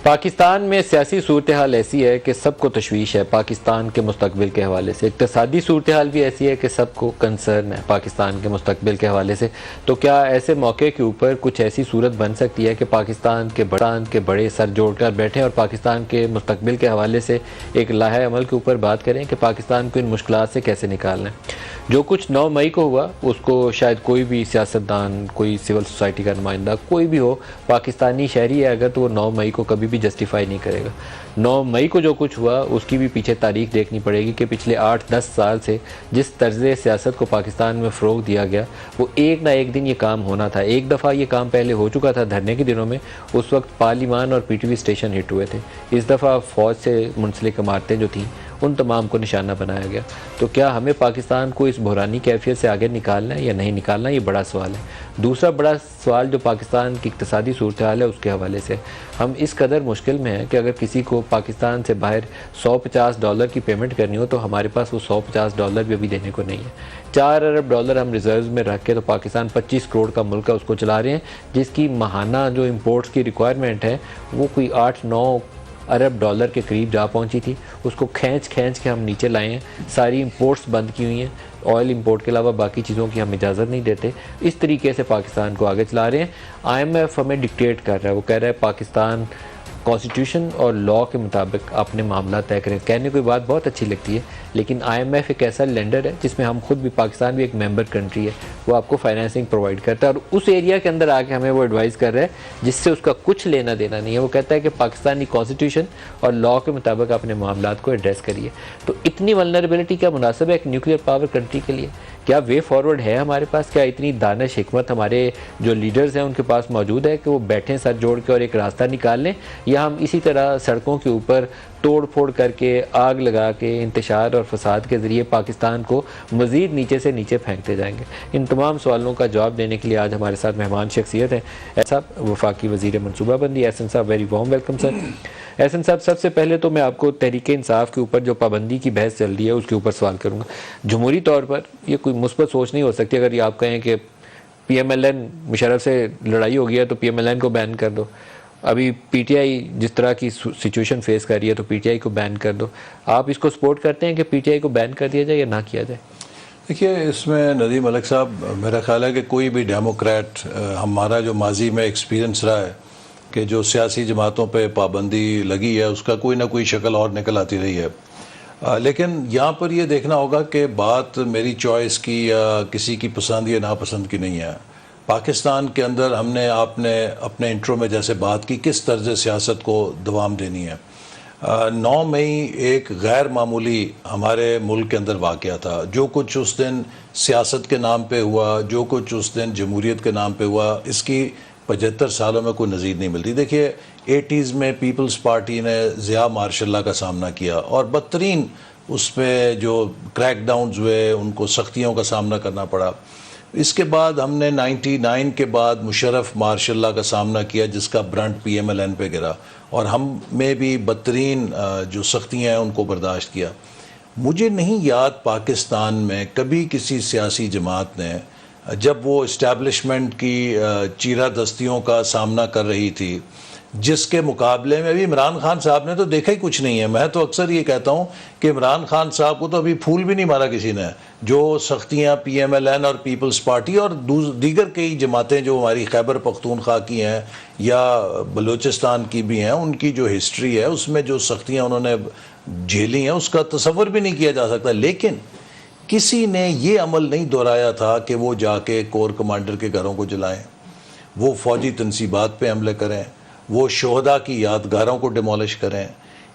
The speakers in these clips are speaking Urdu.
پاکستان میں سیاسی صورتحال ایسی ہے کہ سب کو تشویش ہے پاکستان کے مستقبل کے حوالے سے. اقتصادی صورتحال بھی ایسی ہے کہ سب کو کنسرن ہے پاکستان کے مستقبل کے حوالے سے. تو کیا ایسے موقع کے اوپر کچھ ایسی صورت بن سکتی ہے کہ پاکستان کے بڑے سر جوڑ کر بیٹھیں اور پاکستان کے مستقبل کے حوالے سے ایک لائحہ عمل کے اوپر بات کریں کہ پاکستان کو ان مشکلات سے کیسے نکالنا ہے؟ جو کچھ 9 مئی کو ہوا اس کو شاید کوئی بھی سیاستدان، کوئی سول سوسائٹی کا نمائندہ، کوئی بھی ہو، پاکستانی شہری ہے اگر، تو وہ 9 مئی کو کبھی بھی جسٹیفائی نہیں کرے گا. 9 مئی کو جو کچھ ہوا اس کی بھی پیچھے تاریخ دیکھنی پڑے گی کہ پچھلے 8-10 سال سے جس طرز سیاست کو پاکستان میں فروغ دیا گیا وہ ایک نہ ایک دن یہ کام ہونا تھا. ایک دفعہ یہ کام پہلے ہو چکا تھا دھرنے کے دنوں میں، اس وقت پارلیمان اور پی ٹی وی اسٹیشن ہٹ ہوئے تھے. اس دفعہ فوج سے منسلک عمارتیں جو تھیں ان تمام کو نشانہ بنایا گیا. تو کیا ہمیں پاکستان کو اس بحرانی کیفیت سے آگے نکالنا ہے یا نہیں نکالنا؟ یہ بڑا سوال ہے. دوسرا بڑا سوال جو پاکستان کی اقتصادی صورتحال ہے اس کے حوالے سے، ہم اس قدر مشکل میں ہیں کہ اگر کسی کو پاکستان سے باہر $150 کی پیمنٹ کرنی ہو تو ہمارے پاس وہ $150 بھی ابھی دینے کو نہیں ہے. $4 ارب ہم ریزروز میں رکھ کے تو پاکستان 25 کروڑ کا ملک ہے اس کو چلا رہے ہیں، جس کی ماہانہ جو امپورٹس کی ریکوائرمنٹ ہے وہ کوئی $8-9 ارب کے قریب جا پہنچی تھی. اس کو کھینچ کے ہم نیچے لائے ہیں. ساری امپورٹس بند کی ہوئی ہیں، آئل امپورٹ کے علاوہ باقی چیزوں کی ہم اجازت نہیں دیتے. اس طریقے سے پاکستان کو آگے چلا رہے ہیں. IMF ہمیں ڈکٹیٹ کر رہا ہے، وہ کہہ رہا ہے پاکستان کانسٹیٹیوشن اور لاء کے مطابق اپنے معاملات طے کریں. کہنے کوئی بات بہت اچھی لگتی ہے، لیکن IMF ایک ایسا لینڈر ہے جس میں ہم خود بھی، پاکستان بھی ایک ممبر کنٹری ہے، وہ آپ کو فائنینسنگ پرووائڈ کرتا ہے اور اس ایریا کے اندر آ کے ہمیں وہ ایڈوائز کر رہا ہے جس سے اس کا کچھ لینا دینا نہیں ہے. وہ کہتا ہے کہ پاکستانی کانسٹیٹیوشن اور لاء کے مطابق اپنے معاملات کو ایڈریس کریے. تو اتنی ولنریبلٹی کیا مناسب ہے ایک نیوکلیر پاور کنٹری کے لیے؟ کیا وے فارورڈ ہے ہمارے پاس؟ کیا اتنی دانش حکمت ہمارے جو لیڈرز ہیں ان کے پاس موجود ہے کہ وہ بیٹھیں سر جوڑ کے اور ایک راستہ نکال لیں، یا ہم اسی طرح سڑکوں کے اوپر توڑ پھوڑ کر کے، آگ لگا کے، انتشار اور فساد کے ذریعے پاکستان کو مزید نیچے سے نیچے پھینکتے جائیں گے؟ ان تمام سوالوں کا جواب دینے کے لیے آج ہمارے ساتھ مہمان شخصیت ہیں ایسا وفاقی وزیر منصوبہ بندی احسن صاحب. Very warm welcome sir. احسن صاحب، سب سے پہلے تو میں آپ کو تحریک انصاف کے اوپر جو پابندی کی بحث چل رہی ہے اس کے اوپر سوال کروں گا. جمہوری طور پر یہ کوئی مثبت سوچ نہیں ہو سکتی اگر یہ آپ کہیں کہ PMLN مشرف سے لڑائی ہو گیا تو PMLN کو بین کر دو. ابھی PTI جس طرح کی سچویشن فیس کر رہی ہے تو PTI کو بین کر دو. آپ اس کو سپورٹ کرتے ہیں کہ PTI کو بین کر دیا جائے یا نہ کیا جائے؟ دیکھیے، اس میں ندیم ملک صاحب، میرا خیال ہے کہ کوئی بھی ڈیموکریٹ، ہمارا جو ماضی میں ایکسپیرینس رہا ہے کہ جو سیاسی جماعتوں پہ پابندی لگی ہے اس کا کوئی نہ کوئی شکل اور نکل آتی رہی ہے. لیکن یہاں پر یہ دیکھنا ہوگا کہ بات میری چوائس کی یا کسی کی پسند یا ناپسند کی نہیں ہے. پاکستان کے اندر ہم نے، آپ نے اپنے انٹرو میں جیسے بات کی، کس طرز سیاست کو دوام دینی ہے. 9 مئی ایک غیر معمولی ہمارے ملک کے اندر واقعہ تھا. جو کچھ اس دن سیاست کے نام پہ ہوا، جو کچھ اس دن جمہوریت کے نام پہ ہوا، اس کی 75 سالوں میں کوئی نظیر نہیں ملتی. دیکھیے، 80s میں پیپلز پارٹی نے ضیاء مارشل اللہ کا سامنا کیا اور بدترین اس پہ جو کریک ڈاؤنز ہوئے ان کو سختیوں کا سامنا کرنا پڑا. اس کے بعد ہم نے 99 کے بعد مشرف مارشل اللہ کا سامنا کیا جس کا برنٹ PMLN پہ گرا، اور ہم میں بھی بدترین جو سختیاں ہیں ان کو برداشت کیا. مجھے نہیں یاد پاکستان میں کبھی کسی سیاسی جماعت نے، جب وہ اسٹیبلشمنٹ کی چیرہ دستیوں کا سامنا کر رہی تھی، جس کے مقابلے میں ابھی عمران خان صاحب نے تو دیکھا ہی کچھ نہیں ہے. میں تو اکثر یہ کہتا ہوں کہ عمران خان صاحب کو تو ابھی پھول بھی نہیں مارا کسی نے. جو سختیاں PMLN اور پیپلز پارٹی اور دیگر کئی جماعتیں جو ہماری خیبر پختونخوا کی ہیں یا بلوچستان کی بھی ہیں، ان کی جو ہسٹری ہے اس میں جو سختیاں انہوں نے جھیلی ہیں اس کا تصور بھی نہیں کیا جا سکتا. لیکن کسی نے یہ عمل نہیں دہرایا تھا کہ وہ جا کے کور کمانڈر کے گھروں کو جلائیں، وہ فوجی تنصیبات پہ حملے کریں، وہ شہداء کی یادگاروں کو ڈیمولش کریں.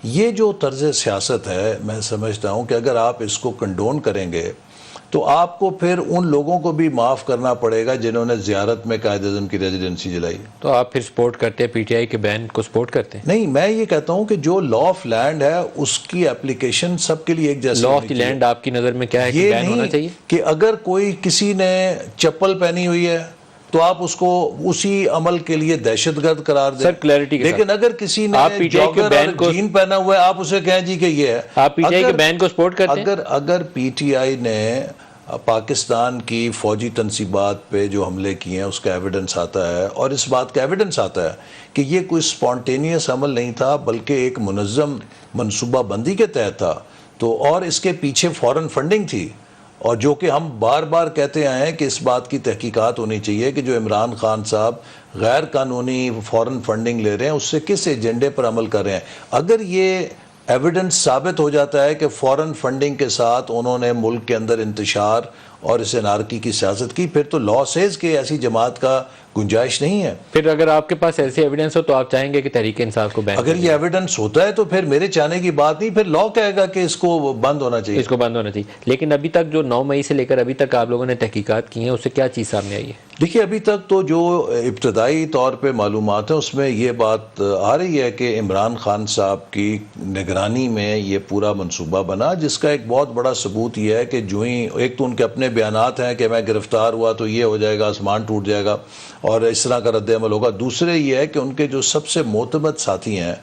یہ جو طرز سیاست ہے، میں سمجھتا ہوں کہ اگر آپ اس کو کنڈون کریں گے تو آپ کو پھر ان لوگوں کو بھی معاف کرنا پڑے گا جنہوں نے زیارت میں قائد اعظم کی ریزیڈنسی جلائی. تو آپ پھر سپورٹ کرتے ہیں PTI کے بین کو سپورٹ کرتے ہیں؟ نہیں، میں یہ کہتا ہوں کہ جو لا آف لینڈ ہے اس کی اپلیکیشن سب کے لیے ایک جیسی. لا آف دی لینڈ آپ کی نظر میں کیا ہے کہ بین ہونا چاہیے؟ کہ اگر کوئی کسی نے چپل پہنی ہوئی ہے تو آپ اس کو اسی عمل کے لیے دہشت گرد قرار دیں. سر کلیئرٹی کے ساتھ، لیکن اگر کسی نے جاگر اور جین پہنا ہوا ہے آپ اسے کہیں جی کہ یہ ہے. آپ PTI کے بین کو سپورٹ کرتے ہیں؟ اگر PTI نے پاکستان کی فوجی تنصیبات پہ جو حملے کیے ہیں اس کا ایویڈنس آتا ہے، اور اس بات کا ایویڈنس آتا ہے کہ یہ کوئی سپونٹینیس عمل نہیں تھا بلکہ ایک منظم منصوبہ بندی کے تحت تھا، تو اور اس کے پیچھے فورن فنڈنگ تھی، اور جو کہ ہم بار بار کہتے آئے ہیں کہ اس بات کی تحقیقات ہونی چاہیے کہ جو عمران خان صاحب غیر قانونی فورن فنڈنگ لے رہے ہیں اس سے کس ایجنڈے پر عمل کر رہے ہیں۔ اگر یہ ایویڈنس ثابت ہو جاتا ہے کہ فورن فنڈنگ کے ساتھ انہوں نے ملک کے اندر انتشار اور اس انارکی کی سیاست کی، پھر تو لا سیز کہ ایسی جماعت کا گنجائش نہیں ہے۔ پھر اگر آپ کے پاس ایسی ایویڈنس ہو تو آپ چاہیں گے کہ تحریک انصاف کو بین اگر یہ ایویڈنس ہوتا ہے تو پھر میرے چاہنے کی بات نہیں، پھر لا کہے گا کہ اس کو بند ہونا چاہیے، اس کو بند ہونا چاہیے۔ لیکن ابھی تک جو 9 مئی سے لے کر ابھی تک آپ لوگوں نے تحقیقات کی ہیں اس سے کیا چیز سامنے آئی ہے؟ دیکھیے ابھی تک تو جو ابتدائی طور پہ معلومات ہیں اس میں یہ بات آ رہی ہے کہ عمران خان صاحب کی نگرانی میں یہ پورا منصوبہ بنا، جس کا ایک بہت بڑا ثبوت یہ ہے کہ جو ہی ایک تو ان کے اپنے بیانات ہیں کہ میں گرفتار ہوا تو یہ ہو جائے گا، آسمان ٹوٹ جائے گا اور اس طرح کا رد عمل ہوگا۔ دوسرے یہ ہے کہ ان کے جو سب سے معتمد ساتھی ہیں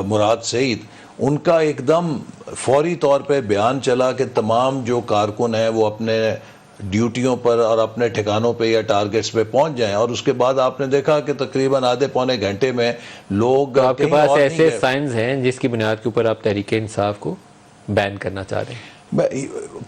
مراد سعید، ان کا ایک دم فوری طور پہ بیان چلا کہ تمام جو کارکن ہیں وہ اپنے ڈیوٹیوں پر اور اپنے ٹھکانوں پہ یا ٹارگٹس پہ پہنچ جائیں، اور اس کے بعد آپ نے دیکھا کہ تقریباً آدھے پونے گھنٹے میں لوگ آپ کے پاس ایسے سائنز ہیں جس کی بنیاد کے اوپر آپ تحریک انصاف کو بین کرنا چاہ رہے ہیں؟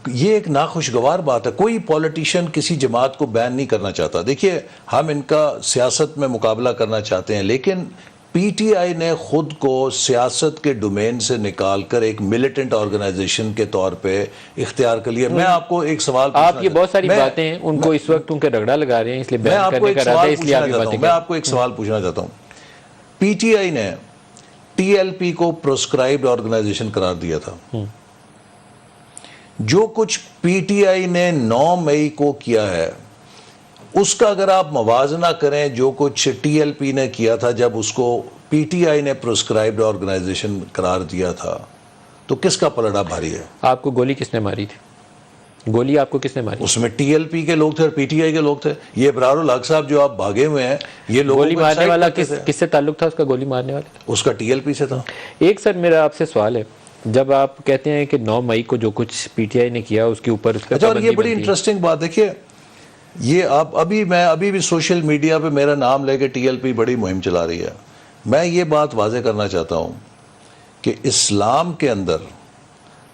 یہ ایک ناخوشگوار بات ہے، کوئی پولیٹیشین کسی جماعت کو بین نہیں کرنا چاہتا۔ دیکھیے ہم ان کا سیاست میں مقابلہ کرنا چاہتے ہیں، لیکن پی ٹی آئی نے خود کو سیاست کے ڈومین سے نکال کر ایک ملیٹنٹ آرگنائزیشن کے طور پہ اختیار کر لیا۔ میں آپ کو ایک سوال آپ یہ بہت ساری باتیں ہیں ان کو اس وقت ان کے رگڑا لگا رہے ہیں، اس لیے میں بین آپ کو کرنے ایک کا ارادہ سوال ہے، اس لیے آپ یہ پوچھنا چاہتا باتیں ہوں، میں آپ کو ایک سوال پوچھنا چاہتا ہوں۔ پی ٹی آئی نے ٹی ایل پی کو پروسکرائبڈ آرگنائزیشن قرار دیا تھا۔ جو کچھ پی ٹی آئی نے 9 مئی کو کیا ہے اس کا اگر آپ موازنہ کریں جو کچھ ٹی ایل پی نے کیا تھا جب اس کو پی ٹی آئی نے پروسکرائبڈ آرگنائزیشن قرار دیا تھا، تو کس کا پلڑا بھاری ہے؟ آپ کو گولی کس نے ماری تھی؟ گولی آپ کو کس نے ماری؟ اس میں ٹی ایل پی کے لوگ تھے اور پی ٹی آئی کے لوگ تھے۔ یہ ابرار الحق صاحب جو آپ بھاگے ہوئے ہیں، یہ لوگوں گولی کو مارنے incite والا کرتے تھے۔ کس سے تعلق تھا اس کا؟ گولی مارنے والا اس کا ٹی ایل پی سے تھا۔ ایک سر میرا آپ سے سوال ہے، جب آپ کہتے ہیں کہ 9 مئی کو جو کچھ پی ٹی آئی نے کیا اس کے اوپر اس پہ اچھا، اور یہ پابندی بڑی بنتی ہے۔ انٹرسٹنگ بات دیکھیے، یہ آپ میں ابھی بھی سوشل میڈیا پہ میرا نام لے کے ٹی ایل پی بڑی مہم چلا رہی ہے۔ میں یہ بات واضح کرنا چاہتا ہوں کہ اسلام کے اندر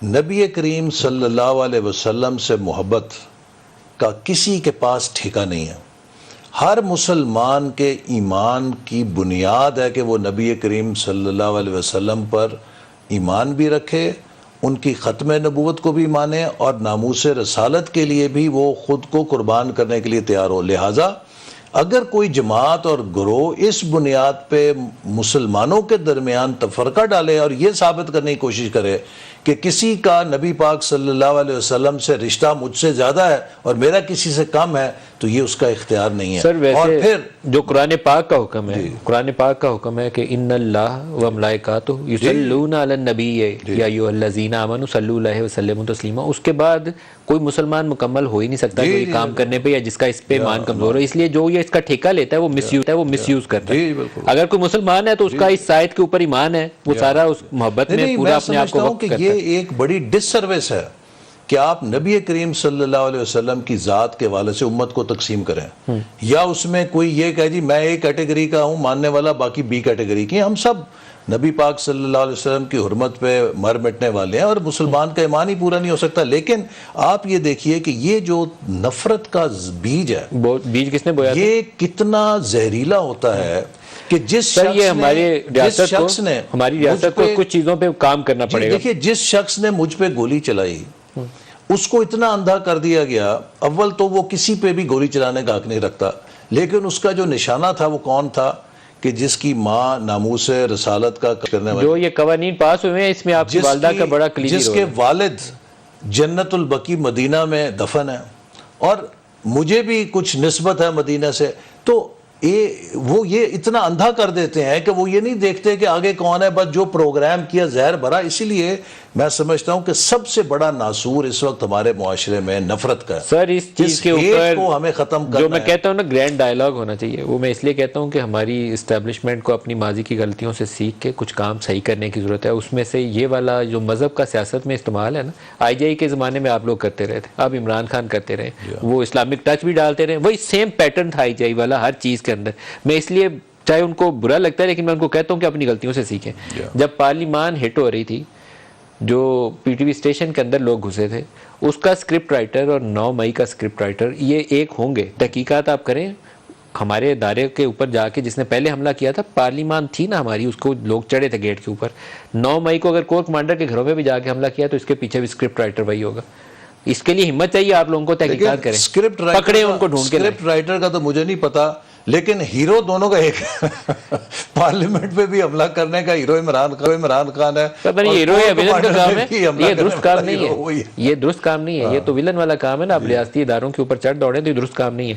نبی کریم صلی اللہ علیہ وسلم سے محبت کا کسی کے پاس ٹھیکہ نہیں ہے۔ ہر مسلمان کے ایمان کی بنیاد ہے کہ وہ نبی کریم صلی اللہ علیہ وسلم پر ایمان بھی رکھے، ان کی ختم نبوت کو بھی مانے، اور ناموس رسالت کے لیے بھی وہ خود کو قربان کرنے کے لیے تیار ہو۔ لہٰذا اگر کوئی جماعت اور گروہ اس بنیاد پہ مسلمانوں کے درمیان تفرقہ ڈالے اور یہ ثابت کرنے کی کوشش کرے کہ کسی کا نبی پاک صلی اللہ علیہ وسلم سے رشتہ مجھ سے زیادہ ہے اور میرا کسی سے کم ہے، تو یہ اس کا اختیار نہیں ہے۔ سر اور ویسے پھر جو قرآن پاک کا حکم ہے، قرآن پاک کا حکم ہے کہ ان اللہ و ملائکاتہ یصلون علی النبی یا ایھا الذین آمنوا صلوا علیہ وسلم تسلیما، اس کے بعد کوئی مسلمان مکمل ہو ہی نہیں سکتا کوئی کام کرنے پہ یا جس کا اس پہ ایمان کمزور ہے، اس لیے جو یہ اس کا ٹھیکہ لیتا ہے وہ مس یوز کرتا ہے۔ اگر کوئی مسلمان ہے تو اس کا اس آیت کے اوپر ایمان ہے، وہ سارا اس محبت میں پورا اپنے آپ کو وقف کرتا ہے۔ یہ ایک بڑی ڈس سروس ہے کہ آپ نبی کریم صلی اللہ علیہ وسلم کی ذات کے حوالے سے امت کو تقسیم کریں، یا اس میں کوئی یہ کہے جی میں ایک کیٹیگری کا ہوں ماننے والا، باقی بی کیٹیگری کی۔ ہم سب نبی پاک صلی اللہ علیہ وسلم کی حرمت پہ مر مٹنے والے ہیں اور مسلمان کا ایمان ہی پورا نہیں ہو سکتا۔ لیکن آپ یہ دیکھیے کہ یہ جو نفرت کا بیج ہے، بیج کس نے بویا تھا؟ یہ کتنا زہریلا ہوتا ہے کہ جس سر یہ ہماری ریاست کو کچھ چیزوں پہ کام کرنا پڑے گا۔ دیکھیے جس شخص نے مجھ پہ گولی چلائی اس کو اتنا اندھا کر دیا گیا، اول تو وہ کسی پہ بھی گولی چلانے کا حق نہیں رکھتا، لیکن اس کا جو نشانہ تھا وہ کون تھا کہ جس کی ماں ناموس رسالت کا کرنے والی، جو یہ قوانین پاس ہوئے ہیں اس میں آپ کی والدہ کا بڑا کلیدی جس رول کے ہے۔ والد جنت البقیع مدینہ میں دفن ہے اور مجھے بھی کچھ نسبت ہے مدینہ سے، تو وہ یہ اتنا اندھا کر دیتے ہیں کہ وہ یہ نہیں دیکھتے کہ آگے کون ہے، بس جو پروگرام کیا زہر بھرا۔ اسی لیے میں سمجھتا ہوں کہ سب سے بڑا ناسور اس وقت ہمارے معاشرے میں نفرت کا ہے. سر اس چیز کے hate اوپر کو ہمیں ختم کرنا جو میں ہے. کہتا ہوں نا گرینڈ ڈائلاگ ہونا چاہیے, وہ میں اس لیے کہتا ہوں کہ ہماری اسٹیبلشمنٹ کو اپنی ماضی کی غلطیوں سے سیکھ کے کچھ کام صحیح کرنے کی ضرورت ہے. اس میں سے یہ والا جو مذہب کا سیاست میں استعمال ہے نا, آئی جے ای کے زمانے میں آپ لوگ کرتے رہے تھے, اب عمران خان کرتے رہے, وہ اسلامک ٹچ بھی ڈالتے رہے, وہی سیم پیٹرن تھا آئی جے ای والا ہر چیز کے اندر. میں اس لیے چاہے ان کو برا لگتا ہے لیکن میں ان کو کہتا ہوں کہ اپنی غلطیوں سے سیکھیں. جب پارلیمان ہٹ ہو رہی تھی, جو پی ٹی وی اسٹیشن کے اندر لوگ گھسے تھے, اس کا اسکرپٹ رائٹر اور 9 مئی کا اسکرپٹ رائٹر یہ ایک ہوں گے. تحقیقات آپ کریں ہمارے ادارے کے اوپر جا کے, جس نے پہلے حملہ کیا تھا پارلیمان تھی نا ہماری, اس کو لوگ چڑھے تھے گیٹ کے اوپر. 9 مئی کو اگر کور کمانڈر کے گھروں میں بھی جا کے حملہ کیا تو اس کے پیچھے بھی اسکرپٹ رائٹر وہی ہوگا. اس کے لیے ہمت چاہیے آپ لوگوں کو, تحقیقات کریں, پکڑیں ان کو, ڈھونڈ کے لائیں. اسکرپٹ رائٹر کا تو مجھے نہیں پتا, لیکن ہیرو دونوں کا ایک پارلیمنٹ پہ بھی حملہ کرنے کا ہیرو عمران خان ہے. پتہ نہیں ہیرو ہے ولن کا کام ہے, یہ درست کام نہیں ہے, یہ درست کام نہیں ہے, یہ تو ولن والا کام ہے نا. آپ ریاستی اداروں کے اوپر چڑھ دوڑیں تو یہ درست کام نہیں ہے.